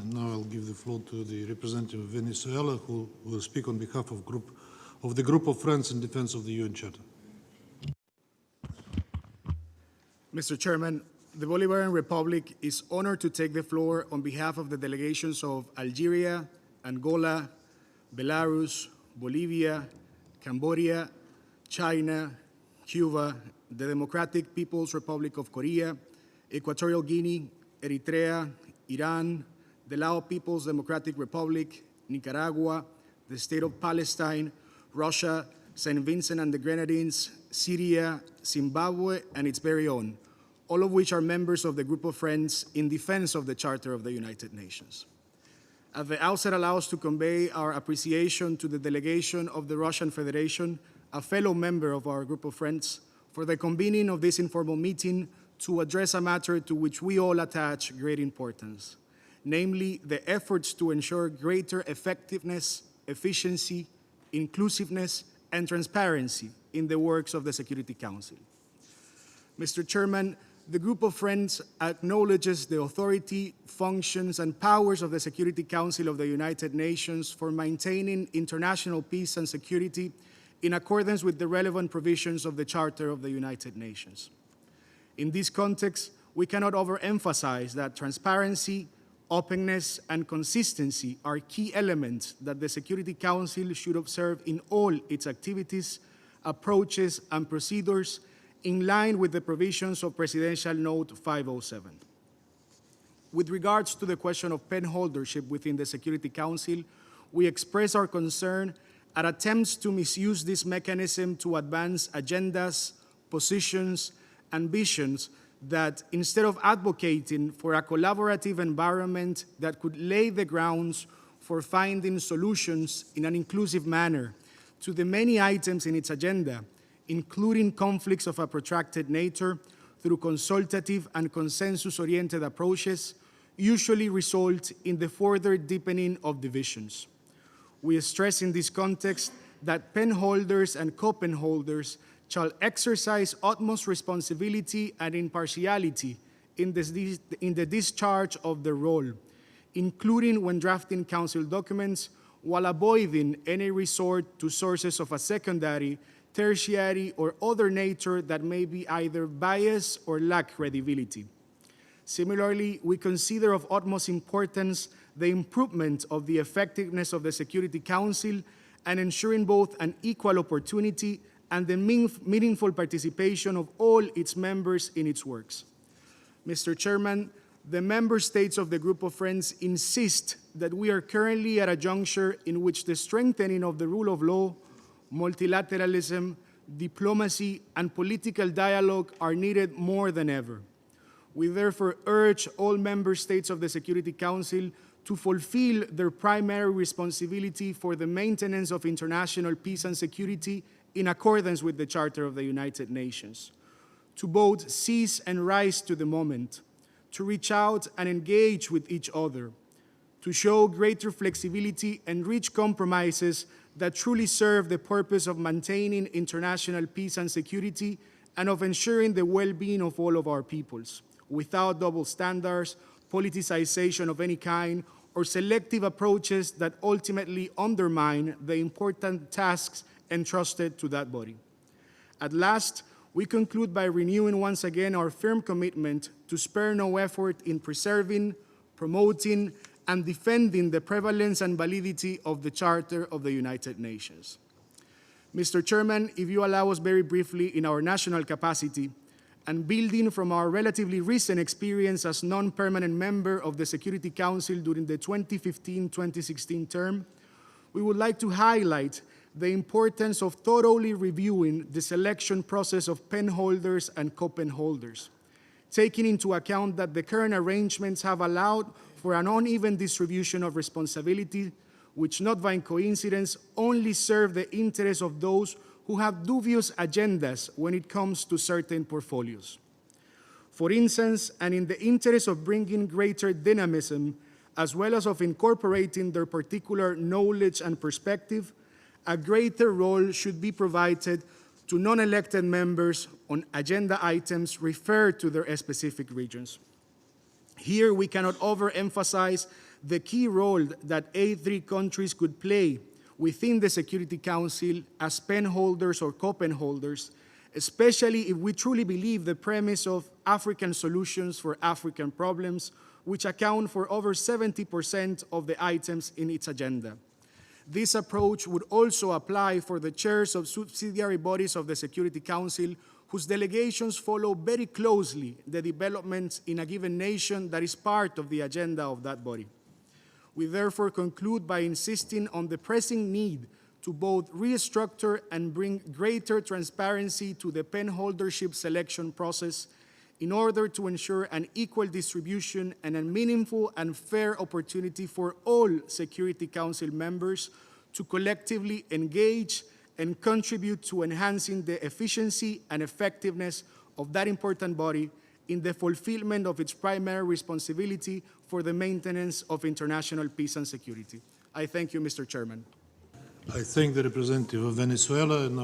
Now I'll give the floor to the representative of Venezuela, who will speak on behalf of the Group of Friends in Defense of the UN Charter. Mr. Chairman, the Bolivarian Republic is honored to take the floor on behalf of the delegations of Algeria, Angola, Belarus, Bolivia, Cambodia, China, Cuba, the Democratic People's Republic of Korea, Equatorial Guinea, Eritrea, Iran, the Lao People's Democratic Republic, Nicaragua, the State of Palestine, Russia, St. Vincent and the Grenadines, Syria, Zimbabwe, and its very own, all of which are members of the Group of Friends in defense of the Charter of the United Nations. At the outset, allow us to convey our appreciation to the delegation of the Russian Federation, a fellow member of our Group of Friends, for the convening of this informal meeting to address a matter to which we all attach great importance, namely the efforts to ensure greater effectiveness, efficiency, inclusiveness, and transparency in the works of the Security Council. Mr. Chairman, the Group of Friends acknowledges the authority, functions, and powers of the Security Council of the United Nations for maintaining international peace and security in accordance with the relevant provisions of the Charter of the United Nations. In this context, we cannot overemphasize that transparency, openness, and consistency are key elements that the Security Council should observe in all its activities, approaches, and procedures in line with the provisions of Presidential Note 507. With regards to the question of penholdership within the Security Council, we express our concern at attempts to misuse this mechanism to advance agendas, positions, and visions that, instead of advocating for a collaborative environment that could lay the grounds for finding solutions in an inclusive manner to the many items in its agenda, including conflicts of a protracted nature, through consultative and consensus-oriented approaches, usually result in the further deepening of divisions. We stress in this context that penholders and co-penholders shall exercise utmost responsibility and impartiality in the discharge of their role, including when drafting Council documents, while avoiding any resort to sources of a secondary, tertiary, or other nature that may be either biased or lack credibility. Similarly, we consider of utmost importance the improvement of the effectiveness of the Security Council and ensuring both an equal opportunity and the meaningful participation of all its members in its works. Mr. Chairman, the member states of the Group of Friends insist that we are currently at a juncture in which the strengthening of the rule of law, multilateralism, diplomacy, and political dialogue are needed more than ever. We therefore urge all member states of the Security Council to fulfill their primary responsibility for the maintenance of international peace and security in accordance with the Charter of the United Nations, to both seize and rise to the moment, to reach out and engage with each other, to show greater flexibility and reach compromises that truly serve the purpose of maintaining international peace and security and of ensuring the well-being of all of our peoples, without double standards, politicization of any kind, or selective approaches that ultimately undermine the important tasks entrusted to that body. At last, we conclude by renewing once again our firm commitment to spare no effort in preserving, promoting, and defending the prevalence and validity of the Charter of the United Nations. Mr. Chairman, if you allow us very briefly in our national capacity, and building from our relatively recent experience as non-permanent member of the Security Council during the 2015-2016 term, we would like to highlight the importance of thoroughly reviewing the selection process of penholders and co-penholders, taking into account that the current arrangements have allowed for an uneven distribution of responsibility, which, not by coincidence, only serve the interests of those who have dubious agendas when it comes to certain portfolios. For instance, and in the interest of bringing greater dynamism, as well as of incorporating their particular knowledge and perspective, a greater role should be provided to non-elected members on agenda items referred to their specific regions. Here, we cannot overemphasize the key role that A3 countries could play within the Security Council as pen holders or co-pen holders, especially if we truly believe the premise of African solutions for African problems, which account for over 70% of the items in its agenda. This approach would also apply for the chairs of subsidiary bodies of the Security Council, whose delegations follow very closely the developments in a given nation that is part of the agenda of that body. We therefore conclude by insisting on the pressing need to both restructure and bring greater transparency to the penholdership selection process in order to ensure an equal distribution and a meaningful and fair opportunity for all Security Council members to collectively engage and contribute to enhancing the efficiency and effectiveness of that important body in the fulfillment of its primary responsibility for the maintenance of international peace and security. I thank you, Mr. Chairman. I thank the representative of Venezuela, and now